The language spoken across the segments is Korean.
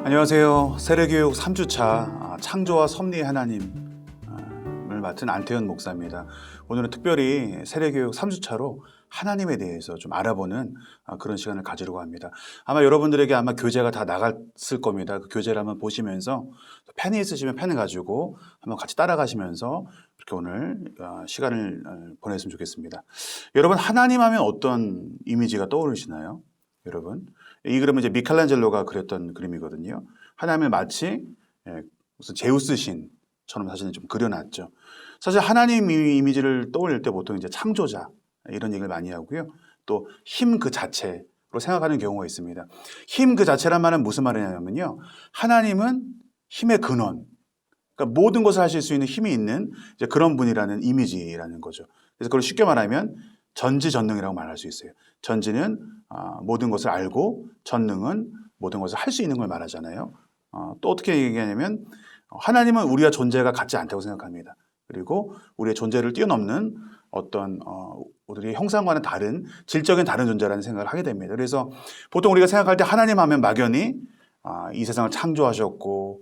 안녕하세요. 세례교육 3주차 창조와 섭리의 하나님을 맡은 안태현 목사입니다. 오늘은 특별히 세례교육 3주차로 하나님에 대해서 좀 알아보는 그런 시간을 가지려고 합니다. 아마 여러분들에게 교재가 다 나갔을 겁니다. 그 교재를 한번 보시면서 펜이 있으시면 펜을 가지고 한번 같이 따라가시면서 이렇게 오늘 시간을 보냈으면 좋겠습니다. 여러분, 하나님 하면 어떤 이미지가 떠오르시나요? 여러분, 이 그림은 이제 미켈란젤로가 그렸던 그림이거든요. 하나님을 마치 무슨 제우스 신처럼 사실은 좀 그려놨죠. 사실 하나님 이미지를 떠올릴 때 보통 이제 창조자 이런 얘기를 많이 하고요. 또 힘 그 자체로 생각하는 경우가 있습니다. 힘 그 자체란 말은 무슨 말이냐면요. 하나님은 힘의 근원, 그러니까 모든 것을 하실 수 있는 힘이 있는 이제 그런 분이라는 이미지라는 거죠. 그래서 그걸 쉽게 말하면 전지전능이라고 말할 수 있어요. 전지는 모든 것을 알고 전능은 모든 것을 할 수 있는 걸 말하잖아요. 또 어떻게 얘기하냐면 하나님은 우리와 존재가 같지 않다고 생각합니다. 그리고 우리의 존재를 뛰어넘는 어떤 우리의 형상과는 다른 질적인 다른 존재라는 생각을 하게 됩니다. 그래서 보통 우리가 생각할 때 하나님 하면 막연히 이 세상을 창조하셨고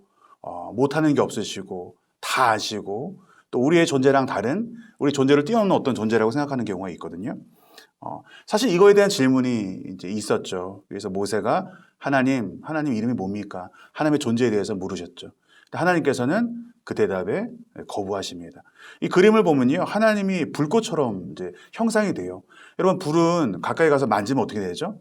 못하는 게 없으시고 다 아시고 또 우리의 존재랑 다른 우리 존재를 뛰어넘는 어떤 존재라고 생각하는 경우가 있거든요. 사실 이거에 대한 질문이 이제 있었죠. 그래서 모세가 하나님 이름이 뭡니까? 하나님의 존재에 대해서 물으셨죠. 하나님께서는 그 대답에 거부하십니다. 이 그림을 보면요, 하나님이 불꽃처럼 이제 형상이 돼요. 여러분, 불은 가까이 가서 만지면 어떻게 되죠?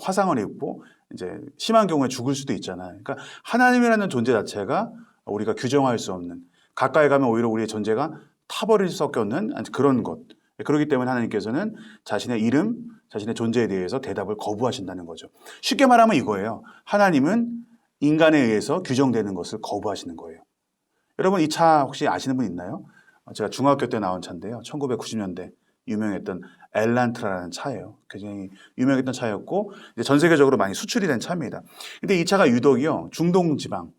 화상을 입고 이제 심한 경우에 죽을 수도 있잖아요. 그러니까 하나님이라는 존재 자체가 우리가 규정할 수 없는, 가까이 가면 오히려 우리의 존재가 타버릴 수밖에 없는 그런 것. 그렇기 때문에 하나님께서는 자신의 이름, 자신의 존재에 대해서 대답을 거부하신다는 거죠. 쉽게 말하면 이거예요. 하나님은 인간에 의해서 규정되는 것을 거부하시는 거예요. 여러분, 이 차 혹시 아시는 분 있나요? 제가 중학교 때 나온 차인데요. 1990년대 유명했던 엘란트라라는 차예요. 굉장히 유명했던 차였고 이제 전 세계적으로 많이 수출이 된 차입니다. 근데 이 차가 유독이요, 중동 지방,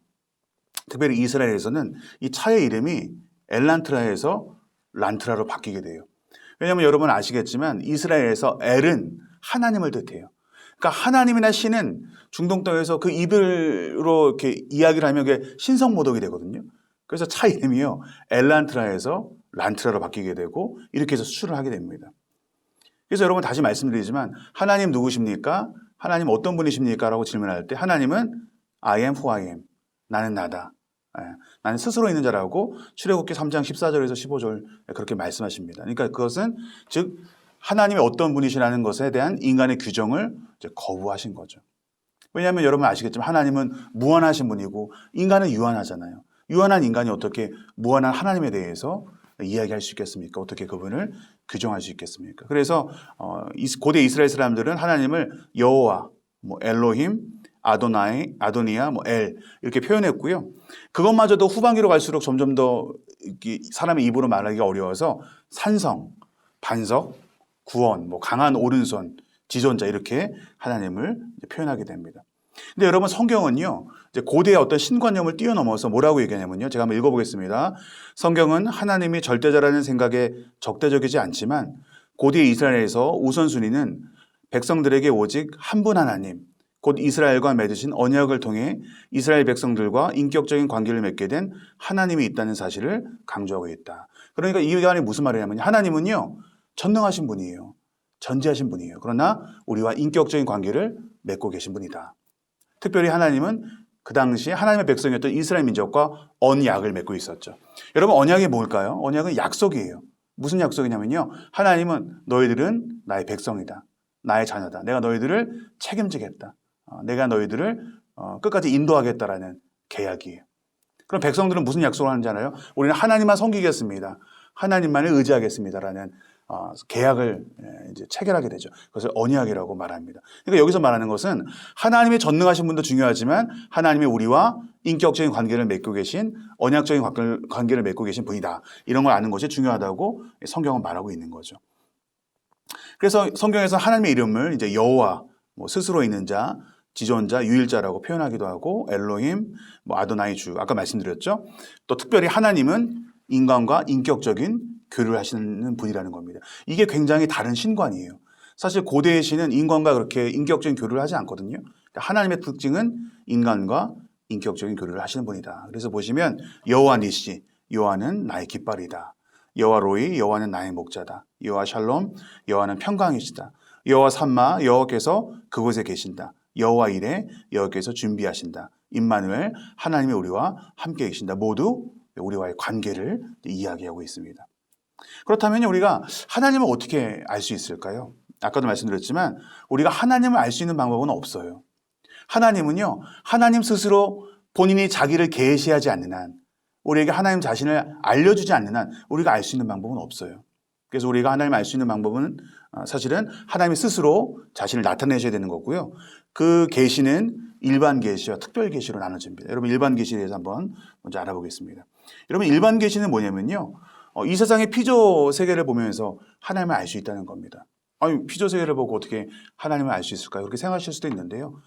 특별히 이스라엘에서는 이 차의 이름이 엘란트라에서 란트라로 바뀌게 돼요. 왜냐하면 여러분 아시겠지만 이스라엘에서 엘은 하나님을 뜻해요. 그러니까 하나님이나 신은 중동 땅에서 그 입으로 이렇게 이야기를 하면 그게 신성모독이 되거든요. 그래서 차 이름이요, 엘란트라에서 란트라로 바뀌게 되고 이렇게 해서 수출을 하게 됩니다. 그래서 여러분 다시 말씀드리지만 하나님 누구십니까? 하나님 어떤 분이십니까? 라고 질문할 때 하나님은 I am who I am. 나는 나다. 나는 스스로 있는 자라고 출애굽기 3장 14절에서 15절 그렇게 말씀하십니다. 그러니까 그것은 즉 하나님이 어떤 분이시라는 것에 대한 인간의 규정을 이제 거부하신 거죠. 왜냐하면 여러분 아시겠지만 하나님은 무한하신 분이고 인간은 유한하잖아요. 유한한 인간이 어떻게 무한한 하나님에 대해서 이야기할 수 있겠습니까? 어떻게 그분을 규정할 수 있겠습니까? 그래서 고대 이스라엘 사람들은 하나님을 여호와, 엘로힘, 아도니아, 엘 이렇게 표현했고요. 그것마저도 후반기로 갈수록 점점 더 사람의 입으로 말하기가 어려워서 산성, 반석, 구원, 강한 오른손, 지존자 이렇게 하나님을 표현하게 됩니다. 근데 여러분 성경은요, 이제 고대의 어떤 신관념을 뛰어넘어서 뭐라고 얘기하냐면요. 제가 한번 읽어보겠습니다. 성경은 하나님이 절대자라는 생각에 적대적이지 않지만 고대 이스라엘에서 우선순위는 백성들에게 오직 한 분 하나님, 곧 이스라엘과 맺으신 언약을 통해 이스라엘 백성들과 인격적인 관계를 맺게 된 하나님이 있다는 사실을 강조하고 있다. 그러니까 이 말이 무슨 말이냐면 하나님은요, 전능하신 분이에요. 전지하신 분이에요. 그러나 우리와 인격적인 관계를 맺고 계신 분이다. 특별히 하나님은 그 당시에 하나님의 백성이었던 이스라엘 민족과 언약을 맺고 있었죠. 여러분, 언약이 뭘까요? 언약은 약속이에요. 무슨 약속이냐면요, 하나님은 너희들은 나의 백성이다. 나의 자녀다. 내가 너희들을 책임지겠다. 내가 너희들을 끝까지 인도하겠다라는 계약이에요. 그럼 백성들은 무슨 약속을 하는지 알아요? 우리는 하나님만 섬기겠습니다. 하나님만을 의지하겠습니다라는 계약을 이제 체결하게 되죠. 그것을 언약이라고 말합니다. 그러니까 여기서 말하는 것은 하나님의 전능하신 분도 중요하지만 하나님의 우리와 인격적인 관계를 맺고 계신, 언약적인 관계를 맺고 계신 분이다. 이런 걸 아는 것이 중요하다고 성경은 말하고 있는 거죠. 그래서 성경에서 하나님의 이름을 이제 여호와, 스스로 있는 자, 지존자, 유일자라고 표현하기도 하고 엘로힘, 아도나이 주, 아까 말씀드렸죠. 또 특별히 하나님은 인간과 인격적인 교류를 하시는 분이라는 겁니다. 이게 굉장히 다른 신관이에요. 사실 고대의 신은 인간과 그렇게 인격적인 교류를 하지 않거든요. 하나님의 특징은 인간과 인격적인 교류를 하시는 분이다. 그래서 보시면 여호와 니시, 여호와는 나의 깃발이다. 여호와 로이, 여호와는 나의 목자다. 여호와 샬롬, 여호와는 평강이시다. 여호와 삼마, 여호와께서 그곳에 계신다. 여호와 이레, 여호와께서 준비하신다. 임마누엘, 하나님이 우리와 함께 계신다. 모두 우리와의 관계를 이야기하고 있습니다. 그렇다면 우리가 하나님을 어떻게 알 수 있을까요? 아까도 말씀드렸지만 우리가 하나님을 알 수 있는 방법은 없어요. 하나님은요, 하나님 스스로 본인이 자기를 계시하지 않는 한, 우리에게 하나님 자신을 알려주지 않는 한 우리가 알 수 있는 방법은 없어요. 그래서 우리가 하나님을 알 수 있는 방법은 사실은 하나님이 스스로 자신을 나타내셔야 되는 거고요. 그 계시는 일반 계시와 특별 계시로 나눠집니다. 여러분 일반 계시에 대해서 한번 먼저 알아보겠습니다. 여러분 일반 계시는 뭐냐면요, 이 세상의 피조 세계를 보면서 하나님을 알 수 있다는 겁니다. 아니, 피조 세계를 보고 어떻게 하나님을 알 수 있을까요? 그렇게 생각하실 수도 있는데요.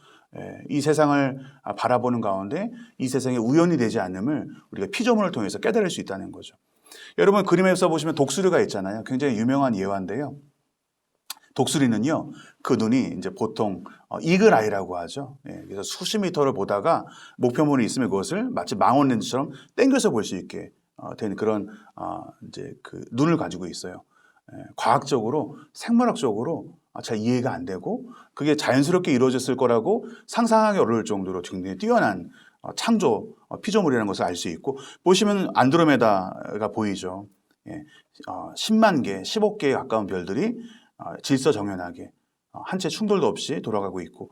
이 세상을 바라보는 가운데 이 세상에 우연이 되지 않음을 우리가 피조물을 통해서 깨달을 수 있다는 거죠. 여러분 그림에서 보시면 독수리가 있잖아요. 굉장히 유명한 예화인데요. 독수리는요, 그 눈이 이제 보통 이글 아이라고 하죠. 그래서 수십 미터를 보다가 목표물이 있으면 그것을 마치 망원 렌즈처럼 당겨서 볼 수 있게 된 그런 이제 그 눈을 가지고 있어요. 과학적으로, 생물학적으로 잘 이해가 안 되고 그게 자연스럽게 이루어졌을 거라고 상상하기 어려울 정도로 굉장히 뛰어난 창조 피조물이라는 것을 알 수 있고, 보시면 안드로메다가 보이죠. 10만 개, 15개에 가까운 별들이 질서정연하게 한 채 충돌도 없이 돌아가고 있고,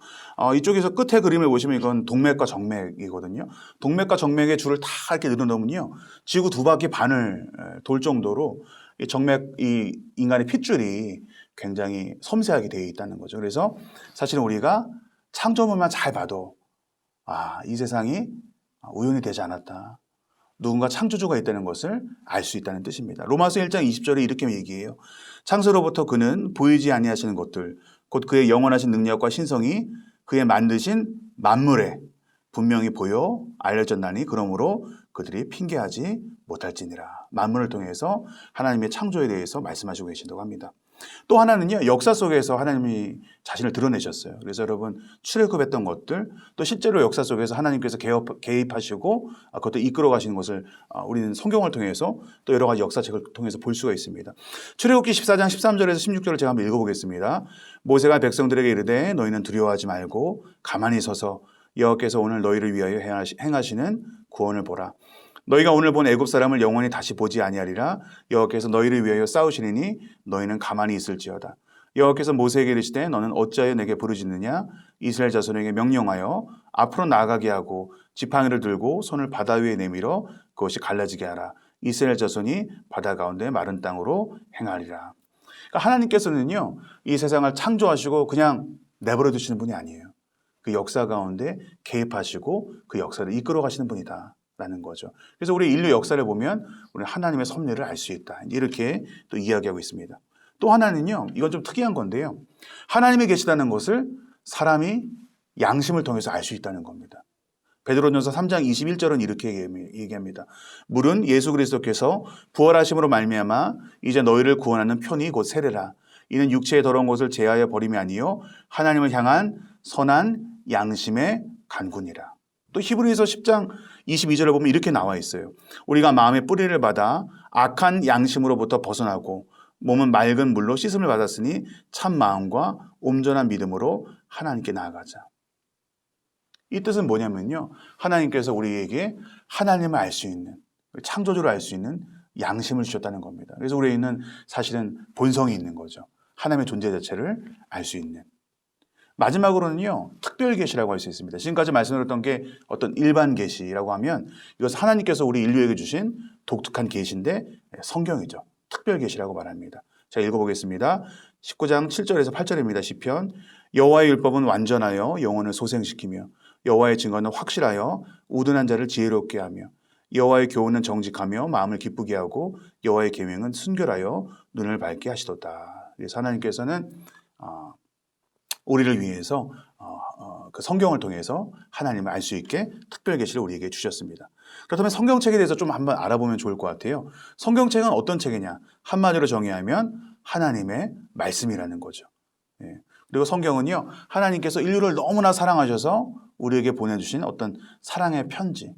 이쪽에서 끝에 그림을 보시면 이건 동맥과 정맥이거든요. 동맥과 정맥의 줄을 다 이렇게 늘어놓으면요, 지구 2바퀴 반을 돌 정도로 이 정맥, 이 인간의 핏줄이 굉장히 섬세하게 되어 있다는 거죠. 그래서 사실은 우리가 창조물만 잘 봐도 이 세상이 우연이 되지 않았다, 누군가 창조주가 있다는 것을 알 수 있다는 뜻입니다. 로마서 1장 20절에 이렇게 얘기해요. 창세로부터 그는 보이지 아니하시는 것들, 곧 그의 영원하신 능력과 신성이 그의 만드신 만물에 분명히 보여 알려졌나니 그러므로 그들이 핑계하지 못할지니라. 만물을 통해서 하나님의 창조에 대해서 말씀하시고 계신다고 합니다. 또 하나는요, 역사 속에서 하나님이 자신을 드러내셨어요. 그래서 여러분 출애굽했던 것들, 또 실제로 역사 속에서 하나님께서 개입하시고 그것도 이끌어 가시는 것을 우리는 성경을 통해서 또 여러 가지 역사책을 통해서 볼 수가 있습니다. 출애굽기 14장 13절에서 16절을 제가 한번 읽어보겠습니다. 모세가 백성들에게 이르되 너희는 두려워하지 말고 가만히 서서 여호와께서 오늘 너희를 위하여 행하시는 구원을 보라. 너희가 오늘 본 애굽 사람을 영원히 다시 보지 아니하리라. 여호와께서 너희를 위하여 싸우시리니 너희는 가만히 있을지어다. 여호와께서 모세에게 이르시되 너는 어찌하여 내게 부르짖느냐. 이스라엘 자손에게 명령하여 앞으로 나아가게 하고 지팡이를 들고 손을 바다 위에 내밀어 그것이 갈라지게 하라. 이스라엘 자손이 바다 가운데 마른 땅으로 행하리라. 그러니까 하나님께서는요, 이 세상을 창조하시고 그냥 내버려 두시는 분이 아니에요. 그 역사 가운데 개입하시고 그 역사를 이끌어 가시는 분이다 라는 거죠. 그래서 우리 인류 역사를 보면 우리 하나님의 섭리를 알 수 있다, 이렇게 또 이야기하고 있습니다. 또 하나는요, 이건 좀 특이한 건데요, 하나님이 계시다는 것을 사람이 양심을 통해서 알 수 있다는 겁니다. 베드로전서 3장 21절은 이렇게 얘기합니다. 물은 예수 그리스도께서 부활하심으로 말미암아 이제 너희를 구원하는 편이 곧 세례라. 이는 육체의 더러운 것을 제하여 버림이 아니요 하나님을 향한 선한 양심의 간군이라. 또 히브리서 10장 22절에 보면 이렇게 나와 있어요. 우리가 마음의 뿌리를 받아 악한 양심으로부터 벗어나고 몸은 맑은 물로 씻음을 받았으니 참 마음과 온전한 믿음으로 하나님께 나아가자. 이 뜻은 뭐냐면요, 하나님께서 우리에게 하나님을 알 수 있는, 창조주를 알 수 있는 양심을 주셨다는 겁니다. 그래서 우리는 사실은 본성이 있는 거죠. 하나님의 존재 자체를 알 수 있는. 마지막으로는요, 특별 계시라고 할 수 있습니다. 지금까지 말씀드렸던 게 어떤 일반 계시라고 하면 이것은 하나님께서 우리 인류에게 주신 독특한 계시인데 성경이죠. 특별 계시라고 말합니다. 자, 읽어보겠습니다. 19장 7절에서 8절입니다. 시편. 여호와의 율법은 완전하여 영혼을 소생시키며 여호와의 증거는 확실하여 우둔한 자를 지혜롭게 하며 여호와의 교훈은 정직하며 마음을 기쁘게 하고 여호와의 계명은 순결하여 눈을 밝게 하시도다. 그래서 하나님께서는 우리를 위해서 그 성경을 통해서 하나님을 알 수 있게 특별 계시를 우리에게 주셨습니다. 그렇다면 성경책에 대해서 좀 한번 알아보면 좋을 것 같아요. 성경책은 어떤 책이냐? 한마디로 정의하면 하나님의 말씀이라는 거죠. 그리고 성경은요, 하나님께서 인류를 너무나 사랑하셔서 우리에게 보내주신 어떤 사랑의 편지,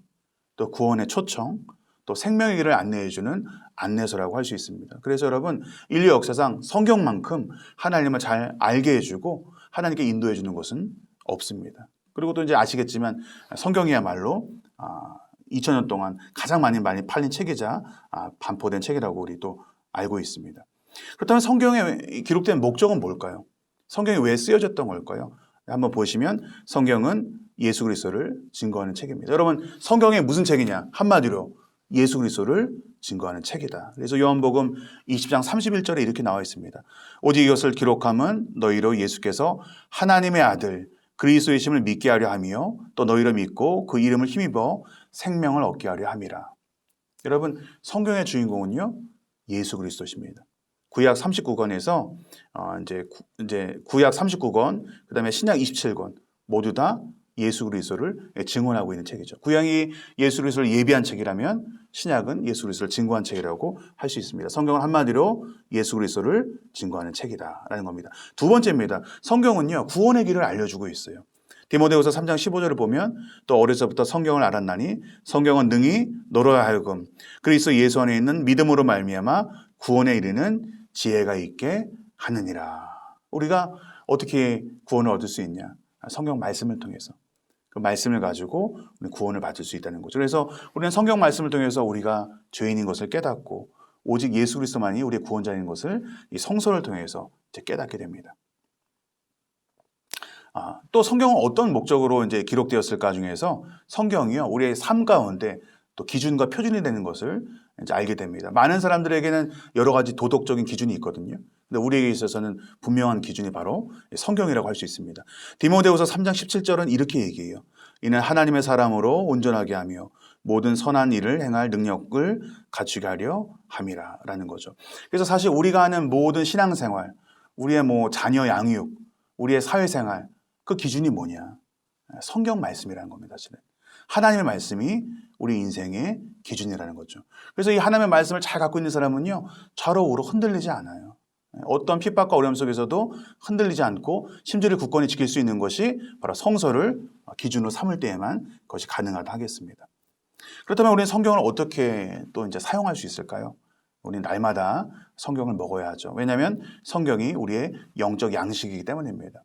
또 구원의 초청, 또 생명의 길을 안내해주는 안내서라고 할 수 있습니다. 그래서 여러분, 인류 역사상 성경만큼 하나님을 잘 알게 해주고 하나님께 인도해주는 것은 없습니다. 그리고 또 이제 아시겠지만 성경이야말로 2000년 동안 가장 많이 팔린 책이자 반포된 책이라고 우리 또 알고 있습니다. 그렇다면 성경에 기록된 목적은 뭘까요? 성경이 왜 쓰여졌던 걸까요? 한번 보시면 성경은 예수 그리스도를 증거하는 책입니다. 여러분, 성경이 무슨 책이냐? 한마디로 예수 그리스도를 증거하는 책이다. 그래서 요한복음 20장 31절에 이렇게 나와 있습니다. 오직 이것을 기록함은 너희로 예수께서 하나님의 아들 그리스도이심을 믿게 하려 하며 또 너희로 믿고 그 이름을 힘입어 생명을 얻게 하려 함이라. 여러분, 성경의 주인공은요, 예수 그리스도십니다. 구약 39권에서 이제 구약 39권, 그다음에 신약 27권 모두 다 예수 그리스도를 증언하고 있는 책이죠. 구약이 예수 그리스도를 예비한 책이라면 신약은 예수 그리스도를 증거한 책이라고 할 수 있습니다. 성경은 한마디로 예수 그리스도를 증거하는 책이다라는 겁니다. 두 번째입니다. 성경은요, 구원의 길을 알려주고 있어요. 디모데후서 3장 15절을 보면 또 어려서부터 성경을 알았나니 성경은 능히 너로 하여금 그리스도 예수 안에 있는 믿음으로 말미암아 구원에 이르는 지혜가 있게 하느니라. 우리가 어떻게 구원을 얻을 수 있냐? 성경 말씀을 통해서. 그 말씀을 가지고 우리 구원을 받을 수 있다는 거죠. 그래서 우리는 성경 말씀을 통해서 우리가 죄인인 것을 깨닫고 오직 예수 그리스도만이 우리의 구원자인 것을 이 성서를 통해서 이제 깨닫게 됩니다. 또 성경은 어떤 목적으로 이제 기록되었을까 중에서 성경이요, 우리의 삶 가운데 또 기준과 표준이 되는 것을 이제 알게 됩니다. 많은 사람들에게는 여러 가지 도덕적인 기준이 있거든요. 근데 우리에게 있어서는 분명한 기준이 바로 성경이라고 할 수 있습니다. 디모데후서 3장 17절은 이렇게 얘기해요. 이는 하나님의 사람으로 온전하게 하며 모든 선한 일을 행할 능력을 갖추게 하려 함이라 라는 거죠. 그래서 사실 우리가 하는 모든 신앙생활, 우리의 자녀 양육, 우리의 사회생활, 그 기준이 뭐냐? 성경 말씀이라는 겁니다. 사실은. 하나님의 말씀이 우리 인생의 기준이라는 거죠. 그래서 이 하나님의 말씀을 잘 갖고 있는 사람은요, 좌로우로 흔들리지 않아요. 어떤 핍박과 어려움 속에서도 흔들리지 않고 심지를 굳건히 지킬 수 있는 것이 바로 성서를 기준으로 삼을 때에만 그것이 가능하다 하겠습니다. 그렇다면 우리는 성경을 어떻게 또 이제 사용할 수 있을까요? 우리는 날마다 성경을 먹어야 하죠. 왜냐하면 성경이 우리의 영적 양식이기 때문입니다.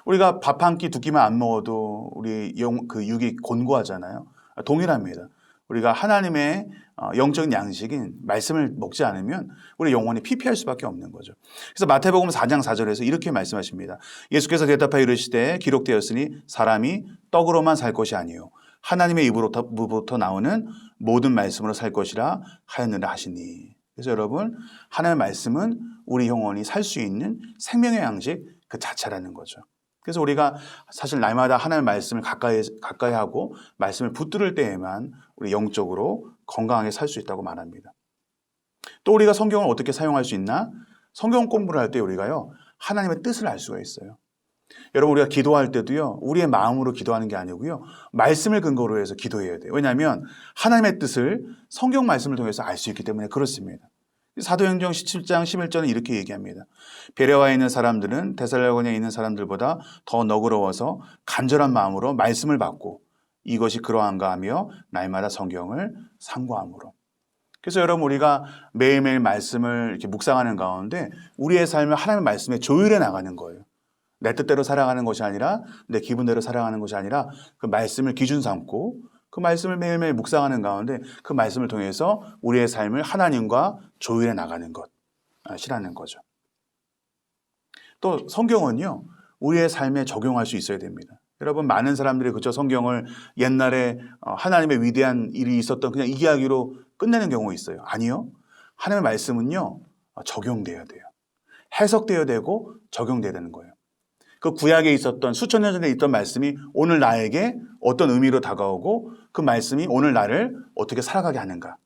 우리가 밥 한 끼, 두 끼만 안 먹어도 우리 육이 곤고하잖아요. 동일합니다. 우리가 하나님의 영적인 양식인 말씀을 먹지 않으면 우리 영혼이 피폐할 수밖에 없는 거죠. 그래서 마태복음 4장 4절에서 이렇게 말씀하십니다. 예수께서 대답하여 이르시되 기록되었으니 사람이 떡으로만 살 것이 아니요 하나님의 입으로부터 나오는 모든 말씀으로 살 것이라 하였느라 하시니. 그래서 여러분, 하나님의 말씀은 우리 영혼이 살 수 있는 생명의 양식 그 자체라는 거죠. 그래서 우리가 사실 날마다 하나님의 말씀을 가까이 하고 말씀을 붙들을 때에만 우리 영적으로 건강하게 살 수 있다고 말합니다. 또 우리가 성경을 어떻게 사용할 수 있나? 성경 공부를 할 때 우리가요, 하나님의 뜻을 알 수가 있어요. 여러분, 우리가 기도할 때도요, 우리의 마음으로 기도하는 게 아니고요, 말씀을 근거로 해서 기도해야 돼요. 왜냐하면 하나님의 뜻을 성경 말씀을 통해서 알 수 있기 때문에 그렇습니다. 사도행전 17장 11절은 이렇게 얘기합니다. 베레아에 있는 사람들은 데살로니가에 있는 사람들보다 더 너그러워서 간절한 마음으로 말씀을 받고 이것이 그러한가 하며 날마다 성경을 상고함으로. 그래서 여러분, 우리가 매일매일 말씀을 이렇게 묵상하는 가운데 우리의 삶을 하나님의 말씀에 조율해 나가는 거예요. 내 뜻대로 살아가는 것이 아니라 내 기분대로 살아가는 것이 아니라 그 말씀을 기준 삼고 그 말씀을 매일매일 묵상하는 가운데 그 말씀을 통해서 우리의 삶을 하나님과 조율해 나가는 것이라는 거죠. 또 성경은요, 우리의 삶에 적용할 수 있어야 됩니다. 여러분, 많은 사람들이 그저 성경을 옛날에 하나님의 위대한 일이 있었던 그냥 이야기로 끝내는 경우가 있어요. 아니요. 하나님의 말씀은요, 적용돼야 돼요. 해석되어야 되고 적용돼야 되는 거예요. 그 구약에 있었던 수천 년 전에 있던 말씀이 오늘 나에게 어떤 의미로 다가오고 그 말씀이 오늘 나를 어떻게 살아가게 하는가.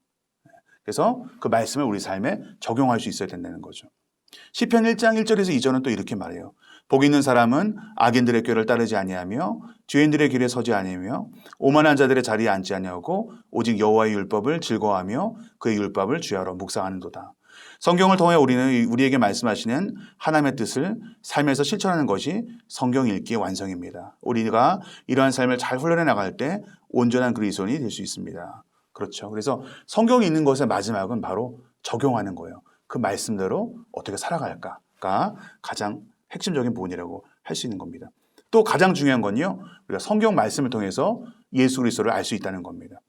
그래서 그 말씀을 우리 삶에 적용할 수 있어야 된다는 거죠. 시편 1장 1절에서 2절은 또 이렇게 말해요. 복 있는 사람은 악인들의 꾀를 따르지 아니하며 죄인들의 길에 서지 아니하며 오만한 자들의 자리에 앉지 아니하고 오직 여호와의 율법을 즐거워하며 그의 율법을 주야로 묵상하는도다. 성경을 통해 우리는 우리에게 말씀하시는 하나님의 뜻을 삶에서 실천하는 것이 성경 읽기의 완성입니다. 우리가 이러한 삶을 잘 훈련해 나갈 때 온전한 그리스도인이 될 수 있습니다. 그렇죠. 그래서 성경이 있는 것의 마지막은 바로 적용하는 거예요. 그 말씀대로 어떻게 살아갈까가 가장 핵심적인 부분이라고 할 수 있는 겁니다. 또 가장 중요한 건요, 우리가 성경 말씀을 통해서 예수 그리스도를 알 수 있다는 겁니다.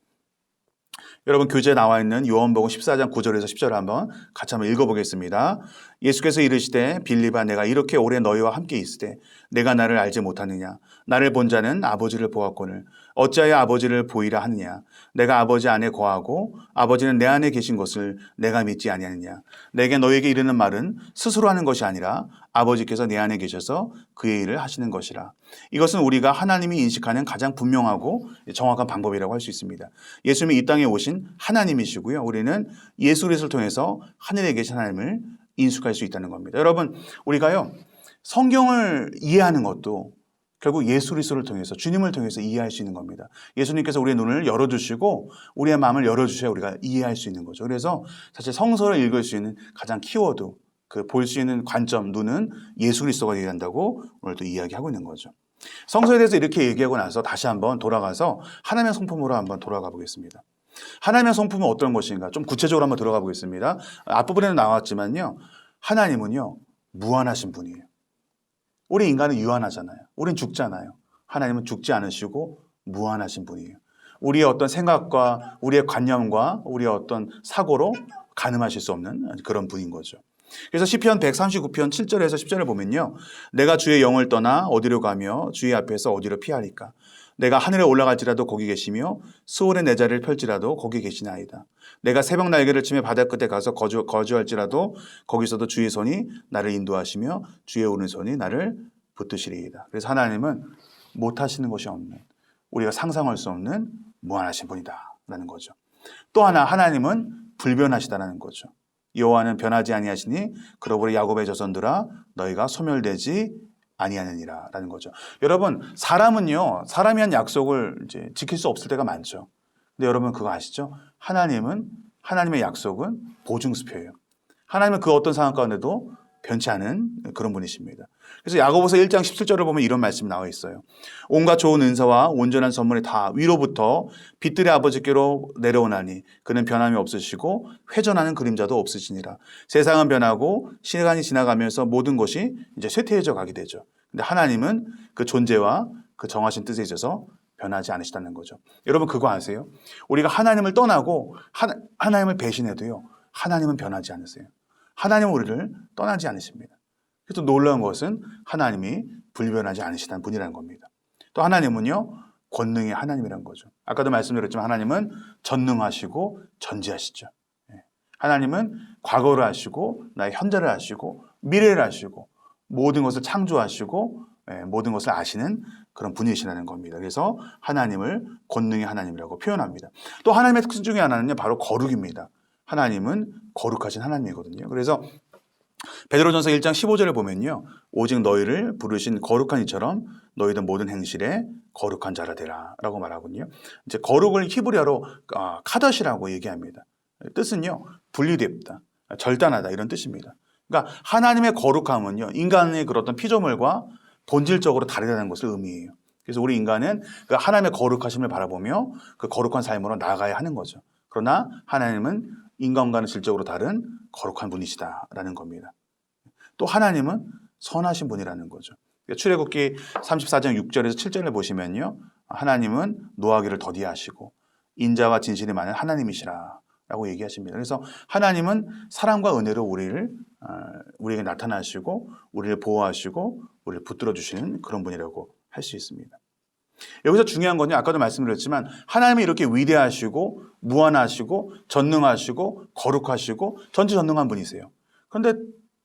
여러분 교재에 나와 있는 요한복음 14장 9절에서 10절을 한번 같이 한번 읽어보겠습니다. 예수께서 이르시되 빌립아 내가 이렇게 오래 너희와 함께 있으되 내가 나를 알지 못하느냐 나를 본 자는 아버지를 보았거늘 어찌하여 아버지를 보이라 하느냐 내가 아버지 안에 거하고 아버지는 내 안에 계신 것을 내가 믿지 아니하느냐 내게 너희에게 이르는 말은 스스로 하는 것이 아니라 아버지께서 내 안에 계셔서 그의 일을 하시는 것이라. 이것은 우리가 하나님이 인식하는 가장 분명하고 정확한 방법이라고 할 수 있습니다. 예수님이 이 땅에 오신 하나님이시고요. 우리는 예수 그리스도를 통해서 하늘에 계신 하나님을 인식할 수 있다는 겁니다. 여러분 우리가요 성경을 이해하는 것도 결국 예수 그리스도를 통해서 주님을 통해서 이해할 수 있는 겁니다. 예수님께서 우리의 눈을 열어주시고 우리의 마음을 열어주셔야 우리가 이해할 수 있는 거죠. 그래서 사실 성서를 읽을 수 있는 가장 키워드 그 볼 수 있는 관점 눈은 예수 그리스도가 되어야 한다고 오늘도 이야기하고 있는 거죠. 성서에 대해서 이렇게 얘기하고 나서 다시 한번 돌아가서 하나님의 성품으로 한번 돌아가 보겠습니다. 하나님의 성품은 어떤 것인가 좀 구체적으로 한번 들어가 보겠습니다. 앞부분에는 나왔지만요. 하나님은요. 무한하신 분이에요. 우리 인간은 유한하잖아요. 우린 죽잖아요. 하나님은 죽지 않으시고 무한하신 분이에요. 우리의 어떤 생각과 우리의 관념과 우리의 어떤 사고로 가늠하실 수 없는 그런 분인 거죠. 그래서 시편 139편 7절에서 10절을 보면요. 내가 주의 영을 떠나 어디로 가며 주의 앞에서 어디로 피하리까? 내가 하늘에 올라갈지라도 거기 계시며 수월의 내 자리를 펼지라도 거기 계시나이다. 내가 새벽 날개를 치며 바다 끝에 가서 거주할지라도 거기서도 주의 손이 나를 인도하시며 주의 오른손이 나를 붙드시리이다. 그래서 하나님은 못하시는 것이 없는 우리가 상상할 수 없는 무한하신 분이다 라는 거죠. 또 하나 하나님은 불변하시다라는 거죠. 여호와는 변하지 아니하시니 그러므로 야곱의 자손들아 너희가 소멸되지 아니하느니라 라는 거죠. 여러분 사람은요 사람이 한 약속을 이제 지킬 수 없을 때가 많죠. 근데 여러분 그거 아시죠? 하나님의 약속은 보증수표예요. 하나님은 그 어떤 상황 가운데도 변치 않은 그런 분이십니다. 그래서 야고보서 1장 17절을 보면 이런 말씀이 나와 있어요. 온갖 좋은 은사와 온전한 선물이 다 위로부터 빛들의 아버지께로 내려오나니 그는 변함이 없으시고 회전하는 그림자도 없으시니라. 세상은 변하고 시간이 지나가면서 모든 것이 이제 쇠퇴해져 가게 되죠. 근데 하나님은 그 존재와 그 정하신 뜻에 있어서 변하지 않으시다는 거죠. 여러분 그거 아세요? 우리가 하나님을 떠나고 하나님을 배신해도요. 하나님은 변하지 않으세요. 하나님은 우리를 떠나지 않으십니다. 그래서 놀라운 것은 하나님이 불변하지 않으시다는 분이라는 겁니다. 또 하나님은요. 권능의 하나님이라는 거죠. 아까도 말씀드렸지만 하나님은 전능하시고 전지하시죠. 하나님은 과거를 아시고 나의 현재를 아시고 미래를 아시고 모든 것을 창조하시고 모든 것을 아시는 그런 분이시라는 겁니다. 그래서 하나님을 권능의 하나님이라고 표현합니다. 또 하나님의 특징 중에 하나는요. 바로 거룩입니다. 하나님은 거룩하신 하나님이거든요. 그래서 베드로전서 1장 15절을 보면요. 오직 너희를 부르신 거룩한 이처럼 너희들 모든 행실에 거룩한 자라 되라 라고 말하거든요. 이제 거룩을 히브리어로 카다시라고 얘기합니다. 뜻은요. 분리됐다, 절단하다 이런 뜻입니다. 그러니까 하나님의 거룩함은요. 인간의 그런 어떤 피조물과 본질적으로 다르다는 것을 의미해요. 그래서 우리 인간은 그 하나님의 거룩하심을 바라보며 그 거룩한 삶으로 나아가야 하는 거죠. 그러나 하나님은 인간과는 질적으로 다른 거룩한 분이시다라는 겁니다. 또 하나님은 선하신 분이라는 거죠. 출애굽기 34장 6절에서 7절을 보시면요. 하나님은 노하기를 더디하시고 인자와 진실이 많은 하나님이시라라고 얘기하십니다. 그래서 하나님은 사랑과 은혜로 우리에게 나타나시고 우리를 보호하시고 우리를 붙들어 주시는 그런 분이라고 할 수 있습니다. 여기서 중요한 건요. 아까도 말씀드렸지만 하나님이 이렇게 위대하시고 무한하시고 전능하시고 거룩하시고 전지전능한 분이세요. 그런데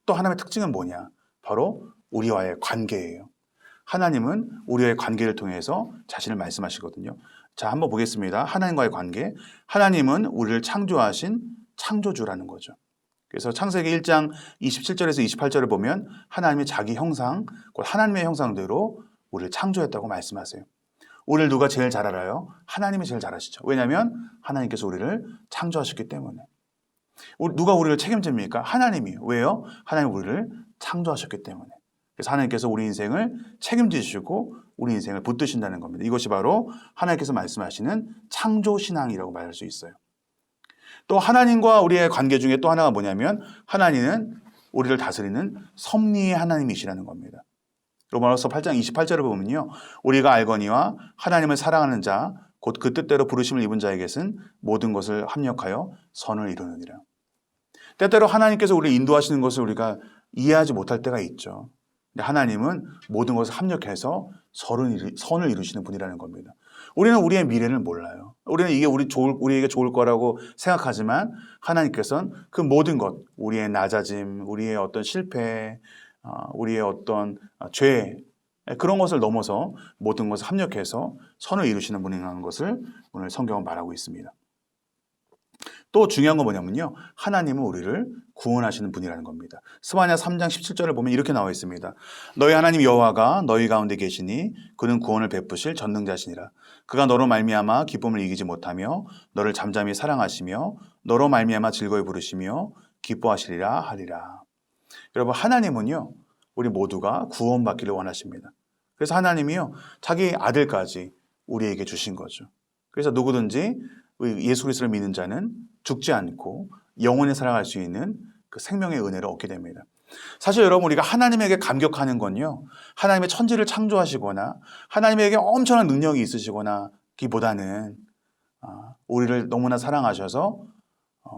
또 하나님의 특징은 뭐냐? 바로 우리와의 관계예요. 하나님은 우리와의 관계를 통해서 자신을 말씀하시거든요. 자, 한번 보겠습니다. 하나님과의 관계. 하나님은 우리를 창조하신 창조주라는 거죠. 그래서 창세기 1장 27절에서 28절을 보면 하나님이 자기 형상, 곧 하나님의 형상대로 우리를 창조했다고 말씀하세요. 우리를 누가 제일 잘 알아요? 하나님이 제일 잘 아시죠. 왜냐하면 하나님께서 우리를 창조하셨기 때문에. 누가 우리를 책임집니까? 하나님이요. 왜요? 하나님 우리를 창조하셨기 때문에. 그래서 하나님께서 우리 인생을 책임지시고 우리 인생을 붙드신다는 겁니다. 이것이 바로 하나님께서 말씀하시는 창조신앙이라고 말할 수 있어요. 또 하나님과 우리의 관계 중에 또 하나가 뭐냐면 하나님은 우리를 다스리는 섭리의 하나님이시라는 겁니다. 로마서 8장 28절을 보면요. 우리가 알거니와 하나님을 사랑하는 자 곧 그 뜻대로 부르심을 입은 자에게는 모든 것을 합력하여 선을 이루느니라. 때때로 하나님께서 우리를 인도하시는 것을 우리가 이해하지 못할 때가 있죠. 근데 하나님은 모든 것을 합력해서 선을 이루시는 분이라는 겁니다. 우리는 우리의 미래를 몰라요. 우리는 이게 우리에게 좋을 거라고 생각하지만 하나님께서는 그 모든 것, 우리의 낮아짐, 우리의 어떤 실패, 우리의 어떤 죄, 그런 것을 넘어서 모든 것을 합력해서 선을 이루시는 분이라는 것을 오늘 성경은 말하고 있습니다. 또 중요한 건 뭐냐면요. 하나님은 우리를 구원하시는 분이라는 겁니다. 스바냐 3장 17절을 보면 이렇게 나와 있습니다. 너희 하나님 여호와가 너희 가운데 계시니 그는 구원을 베푸실 전능자시니라. 그가 너로 말미암아 기쁨을 이기지 못하며 너를 잠잠히 사랑하시며 너로 말미암아 즐거이 부르시며 기뻐하시리라 하리라. 여러분 하나님은요. 우리 모두가 구원받기를 원하십니다. 그래서 하나님이요. 자기 아들까지 우리에게 주신 거죠. 그래서 누구든지 예수 그리스도를 믿는 자는 죽지 않고 영원히 살아갈 수 있는 그 생명의 은혜를 얻게 됩니다. 사실 여러분 우리가 하나님에게 감격하는 건요. 하나님의 천지를 창조하시거나 하나님에게 엄청난 능력이 있으시거나 기보다는 우리를 너무나 사랑하셔서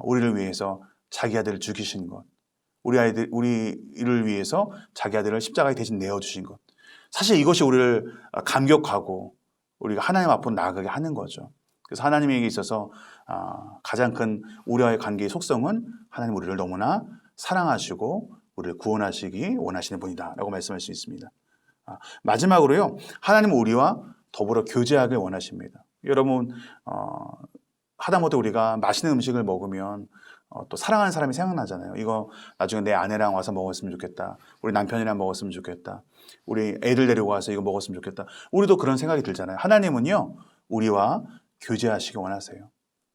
우리를 위해서 자기 아들을 죽이신 것, 우리를 위해서 자기 아들을 십자가에 대신 내어주신 것. 사실 이것이 우리를 감격하고 우리가 하나님 앞으로 나아가게 하는 거죠. 그래서 하나님에게 있어서 가장 큰 우리와의 관계의 속성은 하나님 우리를 너무나 사랑하시고 우리를 구원하시기 원하시는 분이다 라고 말씀할 수 있습니다. 마지막으로요. 하나님은 우리와 더불어 교제하길 원하십니다. 여러분 하다못해 우리가 맛있는 음식을 먹으면 또 사랑하는 사람이 생각나잖아요. 이거 나중에 내 아내랑 와서 먹었으면 좋겠다. 우리 남편이랑 먹었으면 좋겠다. 우리 애들 데리고 와서 이거 먹었으면 좋겠다. 우리도 그런 생각이 들잖아요. 하나님은요. 우리와 교제하시기 원하세요.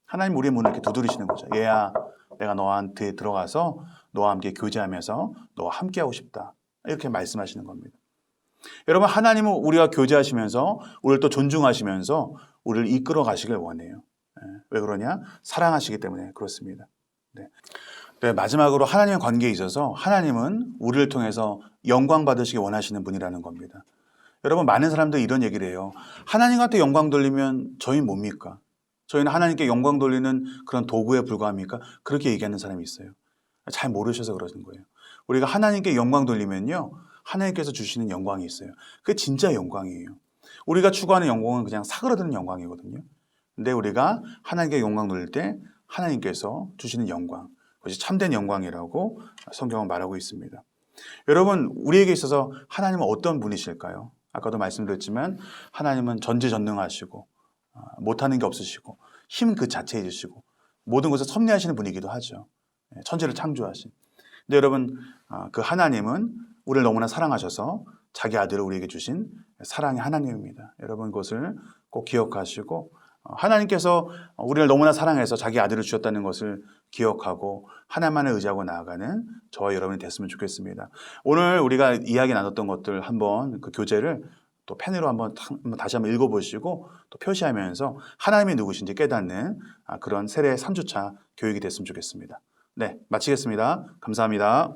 하나님 우리의 문을 이렇게 두드리시는 거죠. 얘야 내가 너한테 들어가서 너와 함께 교제하면서 너와 함께하고 싶다. 이렇게 말씀하시는 겁니다. 여러분 하나님은 우리와 교제하시면서 우리를 또 존중하시면서 우리를 이끌어 가시길 원해요. 왜 그러냐? 사랑하시기 때문에 그렇습니다. 네, 마지막으로 하나님의 관계에 있어서 하나님은 우리를 통해서 영광 받으시기 원하시는 분이라는 겁니다. 여러분 많은 사람들이 이런 얘기를 해요. 하나님한테 영광 돌리면 저희 뭡니까? 저희는 하나님께 영광 돌리는 그런 도구에 불과합니까? 그렇게 얘기하는 사람이 있어요. 잘 모르셔서 그러는 거예요. 우리가 하나님께 영광 돌리면요. 하나님께서 주시는 영광이 있어요. 그게 진짜 영광이에요. 우리가 추구하는 영광은 그냥 사그라드는 영광이거든요. 근데 우리가 하나님께 영광 돌릴 때 하나님께서 주시는 영광, 그것이 참된 영광이라고 성경은 말하고 있습니다. 여러분 우리에게 있어서 하나님은 어떤 분이실까요? 아까도 말씀드렸지만 하나님은 전지전능하시고 못하는 게 없으시고 힘 그 자체이시고 모든 것을 섭리하시는 분이기도 하죠. 천지를 창조하신. 근데 여러분 그 하나님은 우리를 너무나 사랑하셔서 자기 아들을 우리에게 주신 사랑의 하나님입니다. 여러분 그것을 꼭 기억하시고 하나님께서 우리를 너무나 사랑해서 자기 아들을 주셨다는 것을 기억하고 하나님만을 의지하고 나아가는 저와 여러분이 됐으면 좋겠습니다. 오늘 우리가 이야기 나눴던 것들 한번 그 교재를 또 펜으로 한번 다시 한번 읽어보시고 또 표시하면서 하나님이 누구신지 깨닫는 그런 세례 3주차 교육이 됐으면 좋겠습니다. 네, 마치겠습니다. 감사합니다.